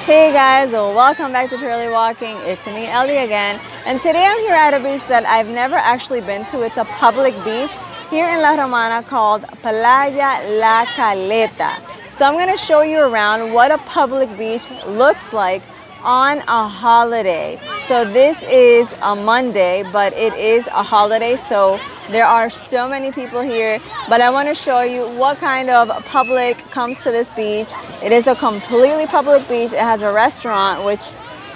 Hey guys, welcome back to Purely Walking. It's me, Ellie again, and today I'm here at a beach that I've never actually been to. It's a public beach here in La Romana called Playa Caleta. So I'm going to show you around what a public beach looks like on a holiday. So this is a Monday, but it is a holiday, so there are so many people here, but I want to show you what kind of public comes to this beach. It is a completely public beach. It has a restaurant, which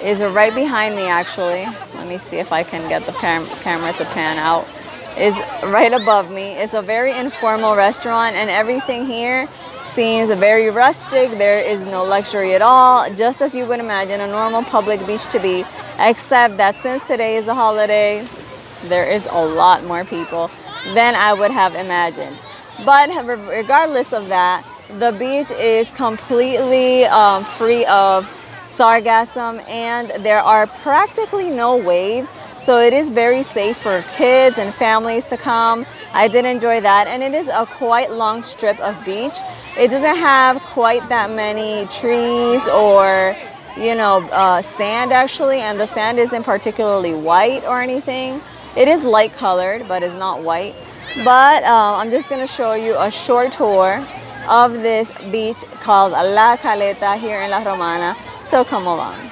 is right behind me actually. Let me see if I can get the camera to pan out. It's right above me. It's a very informal restaurant, and everything here seems very rustic. There is no luxury at all, just as you would imagine a normal public beach to be, except that since today is a holiday, there is a lot more people than I would have imagined. But regardless of that, the beach is completely free of sargassum, and there are practically no waves, so it is very safe for kids and families to come. I did enjoy that, and it is a quite long strip of beach. It doesn't have quite that many trees or sand actually, and the sand isn't particularly white or anything. It is light colored, but it's not white. But I'm just going to show you a short tour of this beach called La Caleta here in La Romana. So come along.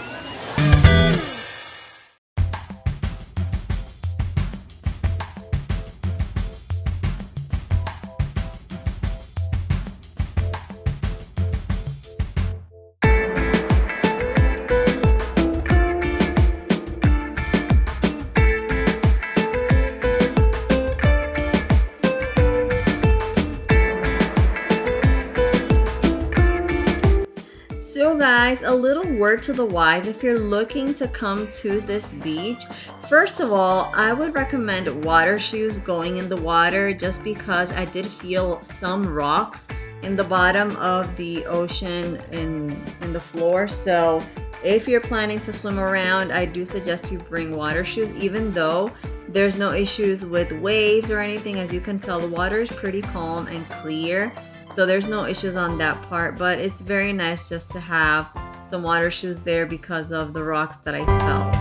So guys, a little word to the wise if you're looking to come to this beach. First of all, I would recommend water shoes going in the water, just because I did feel some rocks in the bottom of the ocean in the floor. So if you're planning to swim around, I do suggest you bring water shoes, even though there's no issues with waves or anything. As you can tell, the water is pretty calm and clear. So there's no issues on that part, but it's very nice just to have some water shoes there because of the rocks that I felt.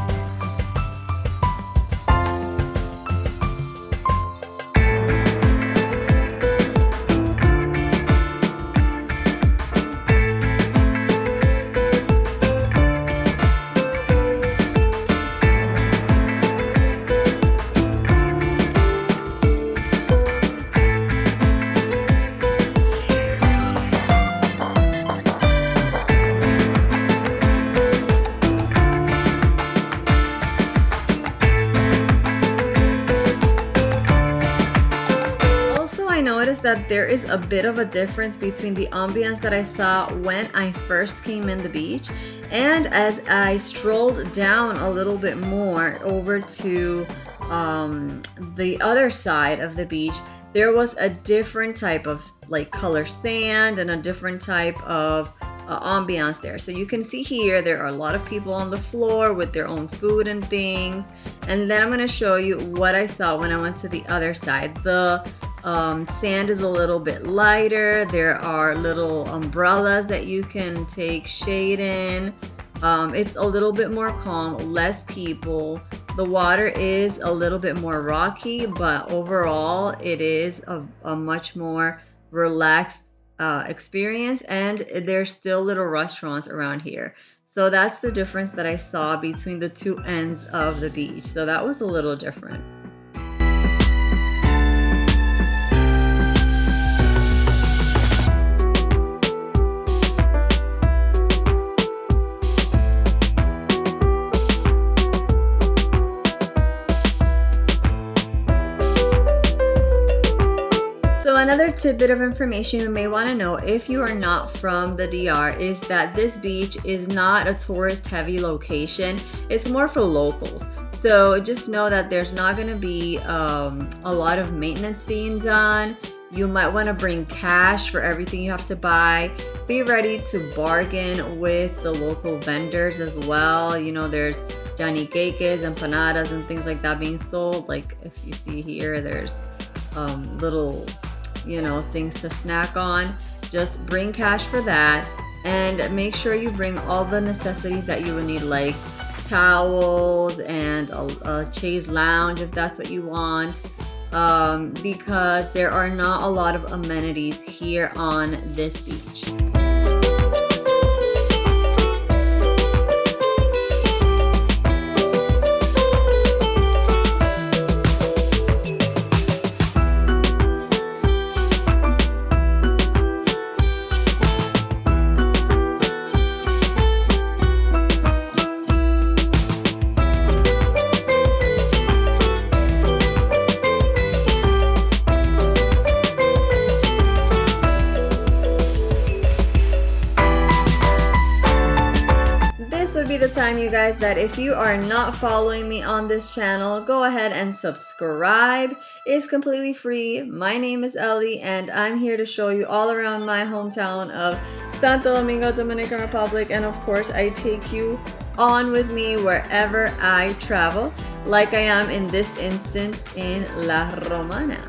I noticed that there is a bit of a difference between the ambiance that I saw when I first came in the beach, and as I strolled down a little bit more over to the other side of the beach, there was a different type of color sand and a different type of ambiance there. So you can see here there are a lot of people on the floor with their own food and things, and then I'm going to show you what I saw when I went to the other side. The sand is a little bit lighter. There are little umbrellas that you can take shade in. It's a little bit more calm, less people. The water is a little bit more rocky, but overall it is a much more relaxed experience, and there's still little restaurants around here. So that's the difference that I saw between the two ends of the beach. So that was a little different. So another tidbit of information you may want to know if you are not from the DR is that this beach is not a tourist heavy location. It's more for locals. So just know that there's not going to be a lot of maintenance being done. You might want to bring cash for everything you have to buy. Be ready to bargain with the local vendors as well. There's Johnny Cakes, empanadas, and things like that being sold. Like if you see here, there's little things to snack on. Just bring cash for that. And make sure you bring all the necessities that you would need, like towels and a chaise lounge if that's what you want, because there are not a lot of amenities here on this beach. This would be the time, you guys, that if you are not following me on this channel, go ahead and subscribe. It's completely free. My name is Ellie, and I'm here to show you all around my hometown of Santo Domingo, Dominican Republic, and of course I take you on with me wherever I travel, like I am in this instance in La Romana.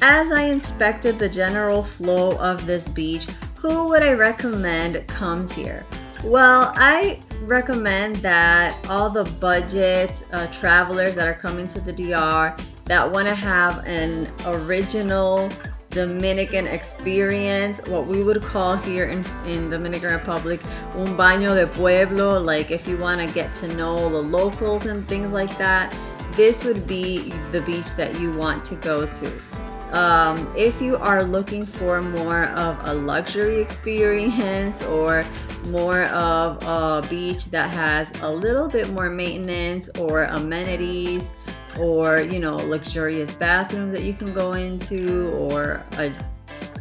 As I inspected the general flow of this beach, who would I recommend comes here? Well, I recommend that all the budget travelers that are coming to the DR that want to have an original Dominican experience, what we would call here in Dominican Republic, un baño de pueblo, like if you want to get to know the locals and things like that, this would be the beach that you want to go to. If you are looking for more of a luxury experience or more of a beach that has a little bit more maintenance or amenities, or luxurious bathrooms that you can go into, or a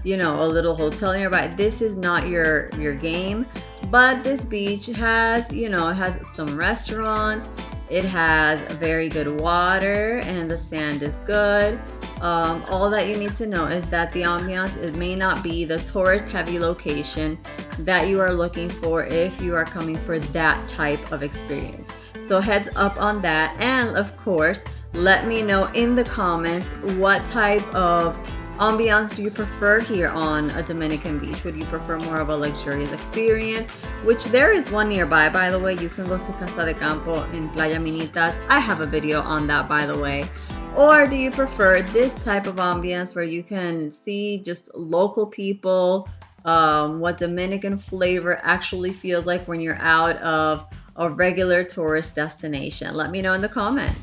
little hotel nearby, this is not your game. But this beach has it has some restaurants, it has very good water, and the sand is good. All that you need to know is that the Ambiance, it may not be the tourist heavy location that you are looking for if you are coming for that type of experience. So heads up on that, and of course let me know in the comments what type of ambiance do you prefer here on a Dominican beach. Would you prefer more of a luxurious experience, which there is one nearby, by the way. You can go to Casa de Campo in Playa Minitas. I have a video on that, by the way. Or do you prefer this type of ambience where you can see just local people, what Dominican flavor actually feels like when you're out of a regular tourist destination? Let me know in the comments.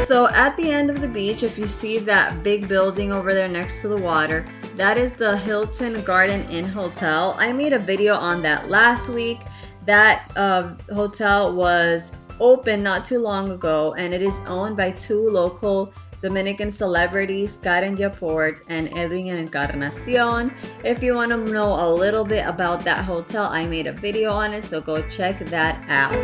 So at the end of the beach, if you see that big building over there next to the water, that is the Hilton Garden Inn Hotel. I made a video on that last week. That hotel was open not too long ago, and it is owned by two local Dominican celebrities, Karen Yaport and Edwin Encarnacion. If you want to know a little bit about that hotel, I made a video on it, so go check that out.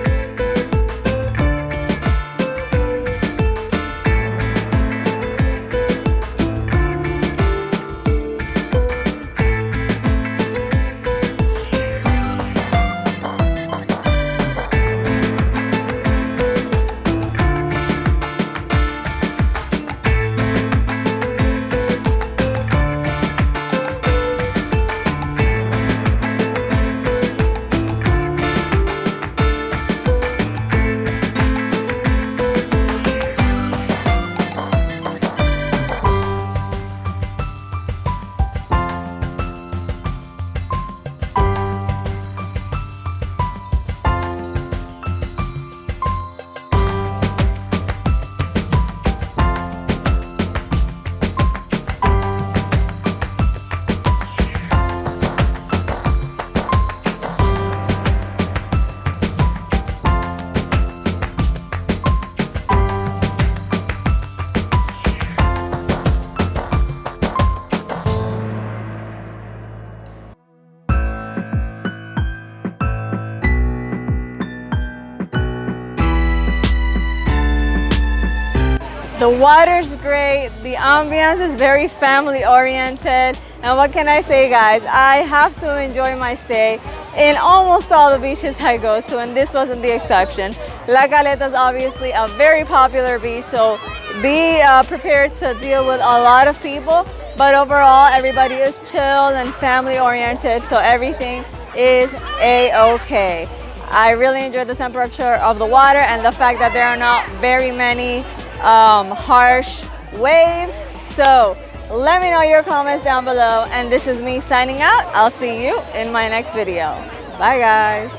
The water's great. The ambiance is very family oriented. And what can I say, guys? I have to enjoy my stay in almost all the beaches I go to, and this wasn't the exception. La Caleta is obviously a very popular beach, so be prepared to deal with a lot of people. But overall, everybody is chilled and family oriented, so everything is a-okay. I really enjoyed the temperature of the water and the fact that there are not very many harsh waves. So let me know your comments down below, and this is me signing out. I'll see you in my next video. Bye guys.